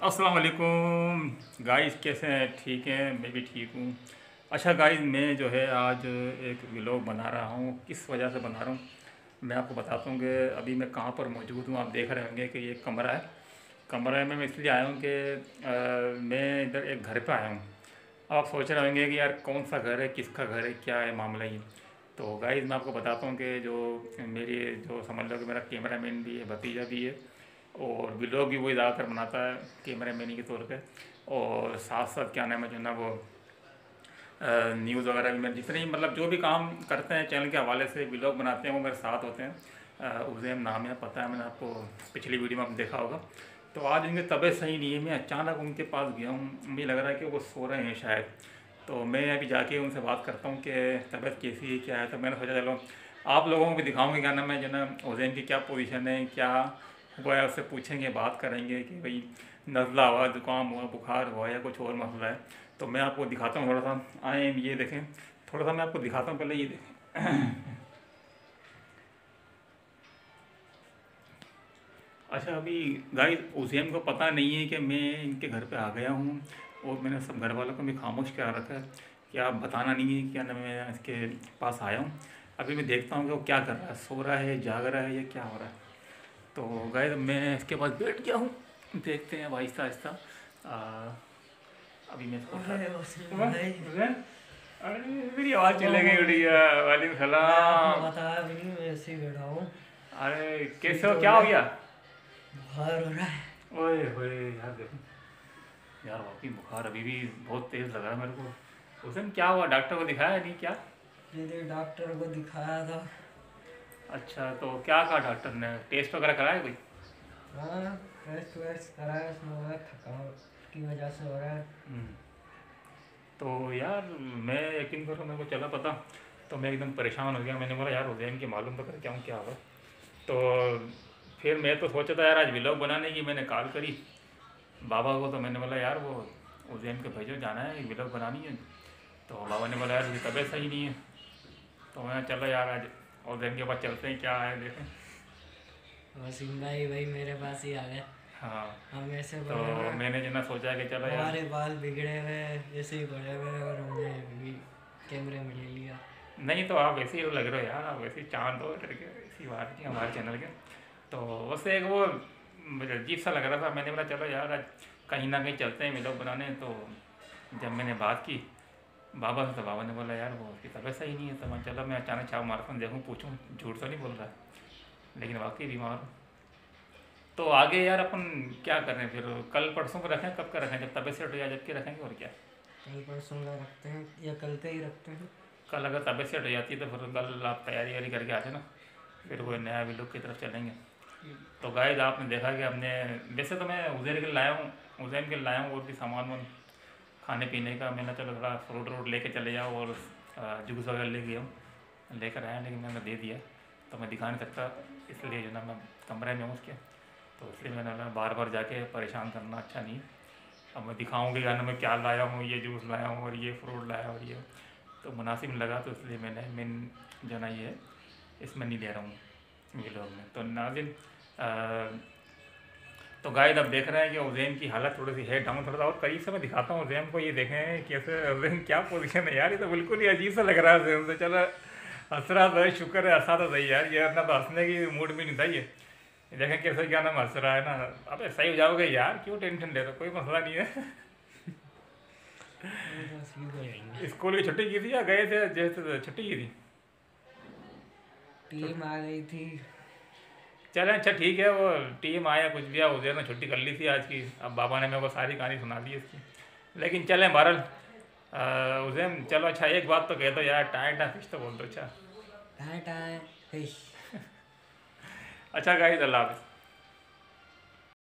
अस्सलाम वालेकुम गाइस, कैसे हैं? ठीक हैं, मैं भी ठीक हूँ। अच्छा गाइस, मैं जो है आज एक व्लॉग बना रहा हूँ। किस वजह से बना रहा हूँ मैं आपको बताता हूँ कि अभी मैं कहाँ पर मौजूद हूँ। आप देख रहे होंगे कि ये कमरा है। कमरे में मैं इसलिए आया हूँ कि मैं इधर एक घर पे आया हूँ। अब आप सोच रहे होंगे कि यार कौन सा घर है, किसका घर है, क्या है मामला ये। तो गाइस मैं आपको बताता हूँ कि जो मेरी जो समझ लो कि मेरा कैमरा मैन भी है, भतीजा भी है, और व्लॉग भी वही ज़्यादातर बनाता है कैमरा मैन के तौर पे। और साथ साथ क्या नाम है जो ना वो न्यूज़ वगैरह भी, मैं जितने मतलब जो भी काम करते हैं चैनल के हवाले से व्लॉग बनाते हैं वो मेरे साथ होते हैं। उज़ैम नाम है, पता है, मैंने आपको पिछली वीडियो में आपने देखा होगा। तो आज उनकी तबीयत सही नहीं है, मैं अचानक उनके पास गया हूँ। मुझे लग रहा है कि वो सो रहे हैं शायद। तो मैं अभी जाके उनसे बात करता हूँ कि तबीयत कैसी है, क्या है। तो मैंने सोचा चलो आप लोगों को भी दिखाऊंगे क्या नाम है जो ना उज़ैम की क्या पोजीशन है, क्या हुआ है, उससे पूछेंगे, बात करेंगे कि भाई नज़ला हुआ, ज़ुकाम हुआ, बुखार हुआ या कुछ और मसला है। तो मैं आपको दिखाता हूँ थोड़ा सा। आए ये देखें, थोड़ा सा मैं आपको दिखाता हूँ, पहले ये देखें। अच्छा अभी गाइस उज़ैम को पता नहीं है कि मैं इनके घर पे आ गया हूँ, और मैंने सब घर वालों को भी खामोश करा रखा है कि आप बताना नहीं है क्या ना मैं इसके पास आया हूँ। अभी मैं देखता हूँ कि वो क्या कर रहा है, सो रहा है, जाग रहा है, या क्या हो रहा है। तो गाइस मैं इसके पास बैठ गया हूँ, देखते हैं अब आहिस्ता आहिस्ता। आ, अभी मैं इसको अरे वसीम उठा भाई। उज़ैम, अरे मेरी आवाज़ चले गई उड़िया। ओहो, वालेकुम मैं आपको सलाम। बताया भी नहीं, मैं ऐसे ही बैठा हूँ। अरे कैसे ठीक हो, हो क्या हो गया। गया? बुखार हो रहा है। ओए होए यार, देखो यार, वाकई बुखार अभी भी बहुत तेज़ लग रहा है मेरे को। उस दिन क्या हुआ, डॉक्टर को दिखाया नहीं क्या? सीधे डॉक्टर को दिखाया था। अच्छा, तो क्या कहा डॉक्टर ने, टेस्ट वगैरह कराया कोई? हाँ, टेस्ट वेस्ट कराया, उसमें हुआ थकावट की वजह से हो रहा है। हम्म, तो यार मैं यकीन करो मेरे को चला पता, तो मैं एकदम परेशान हो गया। मैंने बोला यार उज़ैम की मालूम तो करके आऊँ क्या हुआ। तो फिर मैं तो सोचा था यार आज व्लॉग बनाने की, मैंने कॉल करी बाबा को। तो मैंने बोला यार वो उज़ैम के भेजो, जाना है व्लॉग बनानी है। तो बाबा ने बोला यार उसकी तबीयत सही नहीं है। तो मैं चलो यार आज उज़ैम के पास चलते हैं, क्या है देखें। वसीम भाई भाई मेरे पास ही आ गए। हाँ, हम ऐसे तो पड़े हुए, मैंने जो ना सोचा कि चलो यार। हमारे बाल बिगड़े हुए ऐसे ही पड़े हुए, और हमने भी कैमरे में ले लिया। नहीं तो आप वैसे ही लग रहे हो यार, आप वैसे ही चांद हो करके, ऐसी बात नहीं हमारे चैनल के। तो उससे एक वो मुझे अजीब सा लग रहा था। मैंने बोला चलो यार आज कहीं ना कहीं चलते हैं व्लॉग बनाने। तो जब मैंने बात की बाबा से, तो बाबा ने बोला यार वो उसकी तबीयत सही नहीं है। तो मैं चलो मैं अचानक छाव मारता हूँ, देखूँ पूछूँ, झूठ तो नहीं बोल रहा है, लेकिन वाकई बीमार हूँ। तो आगे यार अपन क्या करें फिर, कल परसों को रखें, कब का रखें, जब तबीयत सेट हो जाए जब के रखेंगे, और क्या। कल परसों का रखते हैं या कल का ही रखते हैं। कल अगर तबीयत सेट हो जाती है तो फिर कल आप तैयारी वारी करके आ जाना, फिर वो नया व्लॉग की तरफ चलेंगे। तो गाइस आपने देखा कि हमने, वैसे तो मैं उज़ैर के लिए लाया हूँ, उज़ैर के लिए लाया हूँ और भी सामान वान खाने पीने का। मैंने चलो थोड़ा फ्रूट व्रूट लेके चले जाओ, और जूस वगैरह ले गया हूँ, लेकर आया, लेकिन मैंने दे दिया। तो मैं दिखा नहीं सकता, इसलिए जो ना मैं कमरे में हूँ उसके। तो इसलिए मैंने बोला बार बार जाके परेशान करना अच्छा नहीं। अब मैं दिखाऊंगी कि मैं क्या लाया हूँ, ये जूस लाया हूँ और ये फ्रूट लाया और ये, तो मुनासिब नहीं लगा। तो इसलिए मैंने जो ना ये इसमें नहीं ले रहा हूँ व्लॉग में। तो नाज़िन तो गाइस अब देख रहे हैं कि उज़ैम की हालत थोड़ी सी है डाउन। थोड़ा सा और करीब से मैं दिखाता हूँ उज़ैम को, ये देखें कैसे उज़ैम क्या पोजीशन है यार। ये तो बिल्कुल ही अजीब सा लग रहा है उज़ैम से। चलो हंस रहा था, शुक्र है हंसा तो सही यार, ये अपना तो हंसने की मूड में नहीं था ये। देखें कैसे क्या नाम हंस रहा है ना। अबे सही हो जाओगे यार, क्यों टेंशन ले रहे हो, कोई मसला नहीं है। वो तो ठीक हो जाएंगे। स्कूल की छुट्टी की थी या गए थे, जैसे छुट्टी की थी? छुट टीम आ गई थी। चलें, अच्छा ठीक है, वो टीम आया कुछ भी, उज़ैर ने छुट्टी कर ली थी आज की। अब बाबा ने मेरे को सारी कहानी सुना दी इसकी, लेकिन चलें बहरहाल। उज़ैर चलो अच्छा एक बात तो कह दो यार, टाइम टाइम फिश तो बोल दो। अच्छा टाटा फिश। अच्छा गाइस, अल्लाह हाफ़िज़।